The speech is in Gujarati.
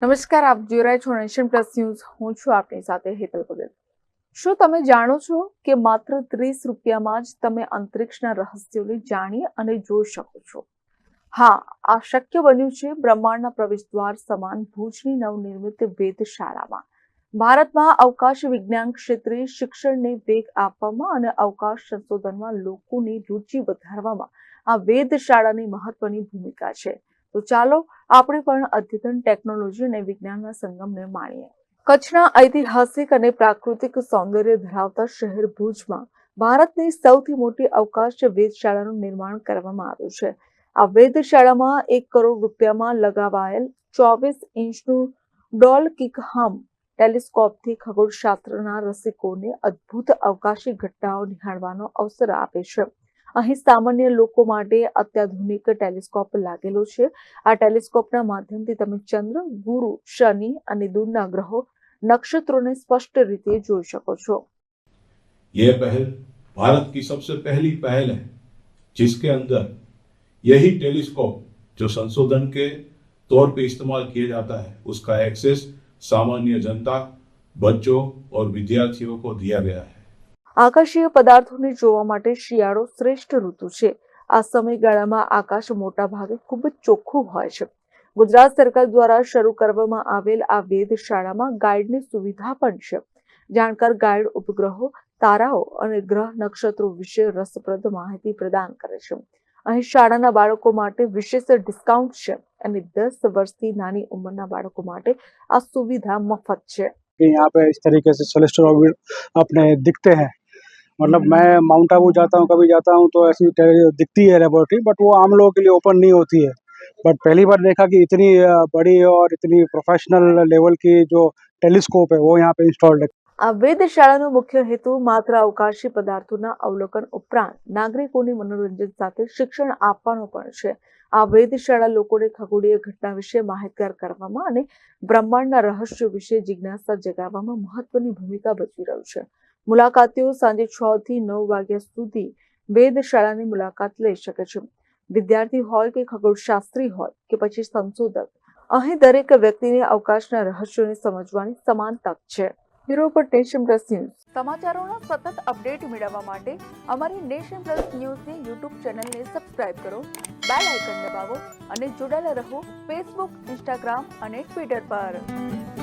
નમસ્કાર, આપ જોઈ રહ્યા છો નેશન પ્લસ ન્યૂઝ. હું છું આપની સાથે હેતલ પટેલ. શું તમે જાણો છો કે માત્ર 30 રૂપિયામાં જ તમે અંતરિક્ષના રહસ્યોને જાણી અને જોઈ શકો છો? હા, આ શક્ય બન્યું છે બ્રહ્માંડના પ્રવેશદ્વાર સમાન ભુજની નવનિર્મિત વેધશાળામાં. ભારતમાં અવકાશ વિજ્ઞાન ક્ષેત્રે શિક્ષણને વેગ આપવામાં અને અવકાશ સંશોધનમાં લોકોની રુચિ વધારવામાં આ વેધશાળાની મહત્વની ભૂમિકા છે. તો ચાલો આપણે પણ અદ્યતન ટેકનોલોજી અને વિજ્ઞાનના સંગમને માણીએ. કચ્છના ઐતિહાસિક અને પ્રાકૃતિક સૌંદર્ય ધરાવતા શહેર ભુજમાં ભારતની સૌથી મોટી અવકાશ વેધશાળાનું નિર્માણ કરવામાં આવ્યું છે. આ વેધશાળામાં 1 કરોડ રૂપિયામાં લગાવાયેલ 24 ઇંચનું ડોલ-કિક-હમ ટેલિસ્કોપથી ખગોળશાસ્ત્રના રસિકોને અદ્ભુત અવકાશી ઘટનાઓ નિહાળવાનો અવસર આપે છે. અહીં સામાન્ય લોકો માટે અત્યાધુનિક ટેલિસ્કોપ લાગેલો છે. આ ટેલિસ્કોપના માધ્યમથી તમે ચંદ્ર, ગુરુ, શનિ અને દૂરના ગ્રહો, નક્ષત્રોને સ્પષ્ટ રીતે જોઈ શકો છો. यह पहल भारत की सबसे पहली पहल है जिसके अंदर यही टेलीस्कोप जो संशोधन के तौर पे इस्तेमाल किया जाता है उसका एक्सेस सामान्य जनता, बच्चों और विद्यार्थियों को दिया गया है. આકાશીય પદાર્થોને જોવા માટે શિયાળો શ્રેષ્ઠ ઋતુ છે. આ સમયગાળામાં આકાશ મોટા ભાગે ખૂબ જ ચોખ્ખું હોય છે. ગુજરાત સરકાર દ્વારા શરૂ કરવામાં આવેલ આ વેધશાળામાં ગાઈડની સુવિધા પણ છે. જાણકાર ગાઈડ ઉપગ્રહો, તારાઓ અને ગ્રહ નક્ષત્રો વિશે રસપ્રદ માહિતી પ્રદાન કરે છે. અહીં શાળાના બાળકો માટે વિશેષ ડિસ્કાઉન્ટ છે અને 10 વર્ષથી નાની ઉંમરના બાળકો માટે આ સુવિધા મફત છે. यहाँ पे इस तरीके से सेलेस्टियल ऑर्बिट अपने दिखते हैं. मतलब मैं माउंट आबू जाता हूँ, कभी जाता हूँ तो ऐसी दिखती है लेबोरेटरी, बट वो आम लोगों के लिए ओपन नहीं होती है. बट पहली बार देखा कि इतनी बड़ी और इतनी प्रोफेशनल लेवल की जो टेलीस्कोप है वो यहाँ पे इंस्टॉल्ड है. આ વેધશાળાનો મુખ્ય હેતુ માત્ર અવકાશી પદાર્થોના અવલોકન ઉપરાંત નાગરિકોને મનોરંજન સાથે શિક્ષણ આપવાનો પણ છે. આ વેધશાળા લોકોને ખગોળીય ઘટના વિશે માહિતગાર કરવામાં અને બ્રહ્માંડના રહસ્યો વિશે જિજ્ઞાસા જગાવવામાં મહત્વની ભૂમિકા ભજવી રહ્યું છે. મુલાકાતીઓ સાંજે 6 થી 9 વાગ્યા સુધી વેધશાળાની મુલાકાત લઈ શકે છે. વિદ્યાર્થી હોય કે ખગોળશાસ્ત્રી હોય કે પછી સંશોધક, અહીં દરેક વ્યક્તિને અવકાશના રહસ્યોને સમજવાની સમાન તક છે. બ્યુરો પર નેશન પ્લસ ન્યૂઝ. સમાચારોના સતત અપડેટ મેળવવા માટે અમારી નેશન પ્લસ ન્યૂઝની યુટ્યુબ ચેનલને સબસ્ક્રાઇબ કરો, બેલ આઇકન દબાવો અને જોડાયેલા રહો ફેસબુક, ઇન્સ્ટાગ્રામ અને ટ્વિટર પર.